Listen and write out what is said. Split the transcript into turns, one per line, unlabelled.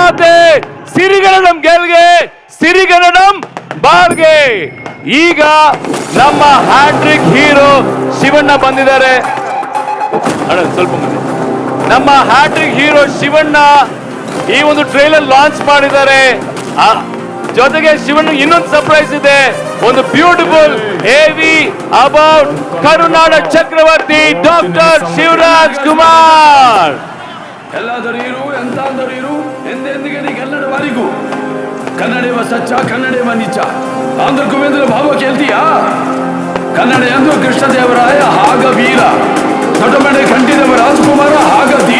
ಮಾತೆ ಸಿರಿಗನ್ನಡಂ ಗೆಲ್ಗೆ ಸಿರಿಗನ್ನಡಂ ಬಾಳ್ಗೆ. ಈಗ ನಮ್ಮ ಹ್ಯಾಟ್ರಿಕ್ ಹೀರೋ ಶಿವಣ್ಣ ಬಂದಿದ್ದಾರೆ. ಅಣ್ಣ ಸ್ವಲ್ಪ ಮಂದಿ ನಮ್ಮ ಹ್ಯಾಟ್ರಿಕ್ ಹೀರೋ ಶಿವಣ್ಣ ಈ ಒಂದು ಟ್ರೈಲರ್ ಲಾಂಚ್ ಮಾಡಿದ್ದಾರೆ. ಜೊತೆಗೆ ಶಿವಣ್ಣ ಇನ್ನೊಂದು ಸರ್ಪ್ರೈಸ್ ಇದೆ, ಒಂದು beautiful heavy about Karunada Chakravarthi doctor Shivaraj Kumar.
ಎಲ್ಲಾದರೂ ಇರು ಎಂತಾದರೂ ಇರು ಎಂದೆಂದಿಗೆ ನೀ ಕನ್ನಡವಾರಿಗೂ. ಕನ್ನಡವ ಸಚ್ಚ ಕನ್ನಡವ ನಿಜ ಆಂಧ್ರ ಕುಬೇಂದ್ರ ಭಾವ ಕೇಳ್ತೀಯಾ? ಕನ್ನಡ ಎಂದು ಕೃಷ್ಣದೇವರಾಯ ಹಾಗ ವೀರ, ದೊಡ್ಡಮನೆ ಕಂಠಿದವ ರಾಜಕುಮಾರ ಹಾಗ ಧೀರ.